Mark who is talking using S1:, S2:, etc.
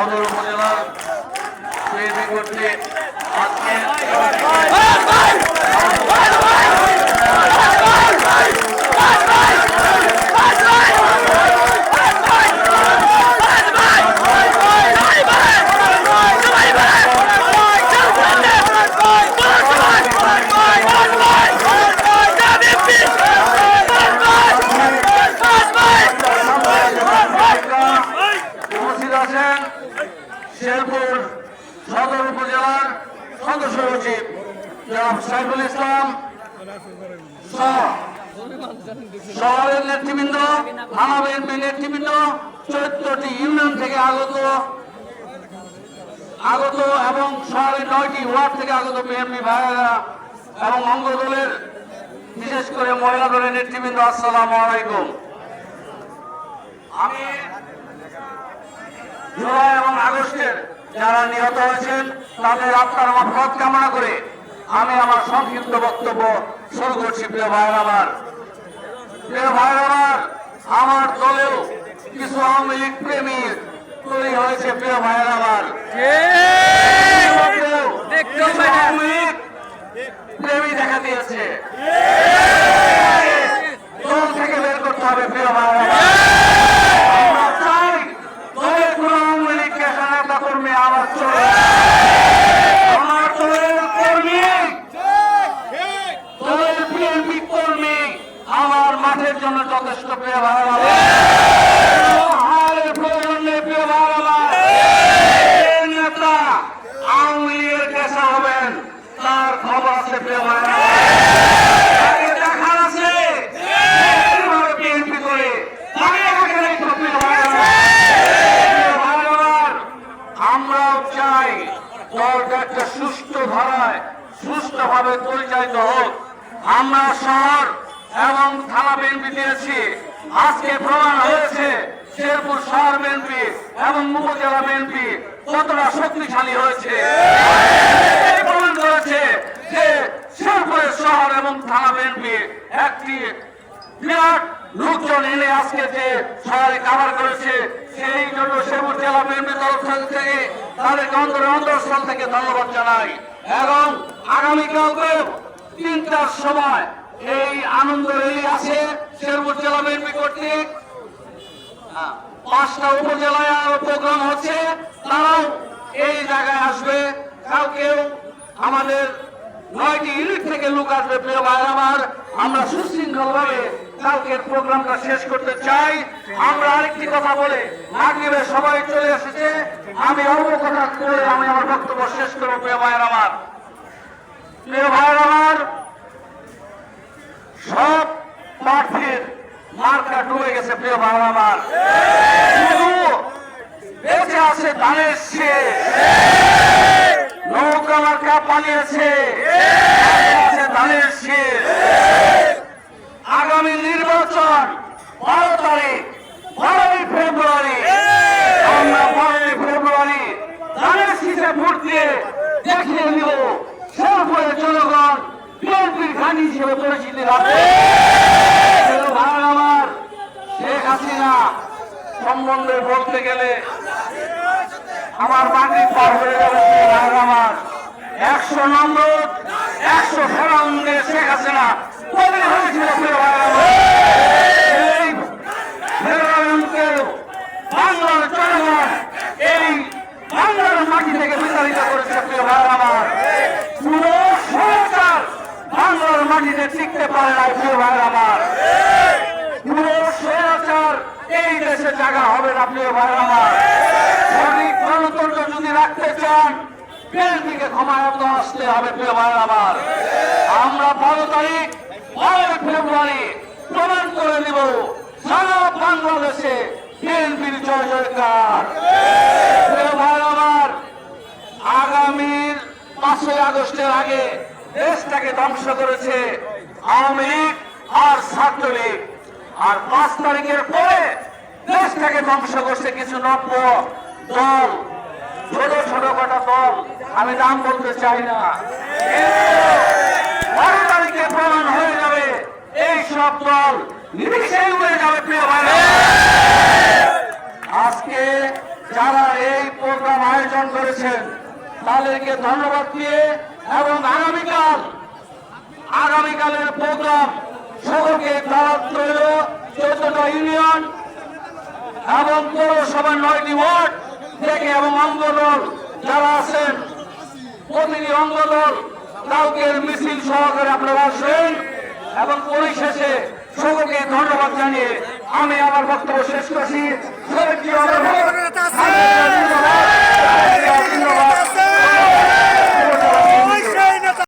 S1: সদর উপজেলার বিএনপি কর্তৃক আজকে শেরপুর সদর উপজেলার সদস্য সচিব জনাব সাইফুল ইসলাম শহরের নেতৃবৃন্দ, থানা বিএনপি নেতৃবৃন্দ, 14টি ইউনিয়ন থেকে আগত এবং শহরের 9টি ওয়ার্ড থেকে আগত বিএনপি ভাইয়েরা এবং অঙ্গ দলের বিশেষ করে মহিলা দলের নেতৃবৃন্দ, আসসালামু আলাইকুম। আমি জুলাই এবং আগস্টের যারা নিহত হয়েছেন তাদের আত্মার মাগফিরাত কামনা করে আমি আমার সংক্ষিপ্ত বক্তব্য শুরু করছি। প্রিয় ভাইয়েরা আমার, আমার দলেও কিছু আওয়ামী লীগ প্রেমী তৈরি হয়েছে। প্রিয় ভাইয়েরা আমার, প্রেমী দেখা দিয়েছে, দল থেকে বের করতে হবে। প্রিয় ভাইয়েরা আমার মাঠের জন্য যথেষ্ট। প্রিয় ভাইয়েরা নেতা আওয়ামী লীগের কেসা হবেন তার খবর আছে। প্রিয় ভাইয়েরা দেখার আছে বিএনপি করে আমরাও চাই দলটা একটা সুষ্ঠু ধারায় সুষ্ঠুভাবে পরিচালিত হোক। আমরা শহর এবং থানা বিএনপি দিয়েছি, আজকে প্রমাণ হয়েছে শেরপুর শহর বিএনপি এবং উপজেলা বিএনপি কতটা শক্তিশালী হয়েছে। প্রমাণ করেছে যে শেরপুরের শহর এবং থানা বিএনপি একটি বিরাট লোকজন এনে আজকে যে শহরে কাভার করেছে, সেই জন্য শেরপুর জেলা বিএনপি তরফ থেকে তাদেরকে অন্তরস্থল থেকে ধন্যবাদ জানাই। এবং আগামীকালকে 3টার সময় এই আনন্দ র্যালি আছে শেরপুর জেলা বিএনপি কর্তৃক। 5টা উপজেলায় আরো প্রোগ্রাম হচ্ছে, তারাও এই জায়গায় আসবে। কালকেও আমাদের 9টি ইউনিট থেকে লোক আসবে। প্রিয় ভাই আমার, আমরা সুশৃঙ্খল ভাবে কালকের প্রোগ্রামটা শেষ করতে চাই। আমরা আরেকটি কথা বলে মাগরিবে সবাই চলে এসেছে, আমি অল্প কথা বলে আমি আমার বক্তব্য শেষ করবো। প্রিয় ভাইয়ের আমার, সব প্রার্থীর মার্কা ডুবে গেছে। প্রিয় ভাইয়ের আমার, শুধু বেঁচে আছে ধানের শেষ, নৌকা মার্কা পালিয়েছে ধানের শেষ। আগামী নির্বাচন 12 তারিখ, 12ই ফেব্রুয়ারি, আমরা 12ই ফেব্রুয়ারি ধানের শীষে ভোট দিয়ে দেখিয়ে দিব শেরপুরের জনগণ বিএনপির ঘাঁটি হিসেবে পরিচিতি রাখবে। আমার শেখ হাসিনা সম্বন্ধে বলতে গেলে আমার মাটি পার হয়ে যাবে। আমার 100 নম্বর 100 ফেরাউনকে শেখ হাসিনা তৈরি হয়েছিল। বাংলার জনগণ এই বাংলার মাটি থেকে বিতাড়িত করেছে। প্রিয় ভাইয়ের আমার, পুরো সরকার বাংলার মাটিতে টিকতে পারে না। প্রিয় ভাইয়ের আমার, পুরো সরকার এই দেশে জায়গা হবে না। প্রিয় ভাইয়ের আমার, সঠিক গণতন্ত্র যদি রাখতে চান বিএনপিকে ক্ষমতায় আসতে হবে। প্রিয় ভাইয়ের আমার, আমরা 12 তারিখ 12 ফেব্রুয়ারি প্রমাণ করে দিব সারা বাংলাদেশে বিএনপির জয় জয়কার। প্রিয় ভাইয়ের আমার, আগামীর 5ই আগস্টের আগে দেশটাকে ধ্বংস করেছে আওয়ামী লীগ আর ছাত্রলীগ, আর 5 তারিখের পরে দেশটাকে ধ্বংস করছে কিছু নব্য দল, ছোট ছোট কটা দল, আমি নাম বলতে চাই না। 12 তারিখে প্রমাণ হয়ে যাবে এই সব দল নিমিষে উড়ে যাবে। প্রিয় ভাইরা, আজকে যারা এই প্রোগ্রাম আয়োজন করেছেন তাদেরকে ধন্যবাদ দিয়ে এবং আগামীকালের প্রোগ্রাম সকলকে দাওয়াত রইল 14টা ইউনিয়ন এবং পৌরসভার 9টি ওয়ার্ড থেকে এবং অঙ্গদল যারা আছেন প্রতিটি অঙ্গদল কালকের মিছিল সহকারে আপনারা আসবেন এবং পরিশেষে সকলকে ধন্যবাদ জানিয়ে আমি আমার বক্তব্য শেষ করছি।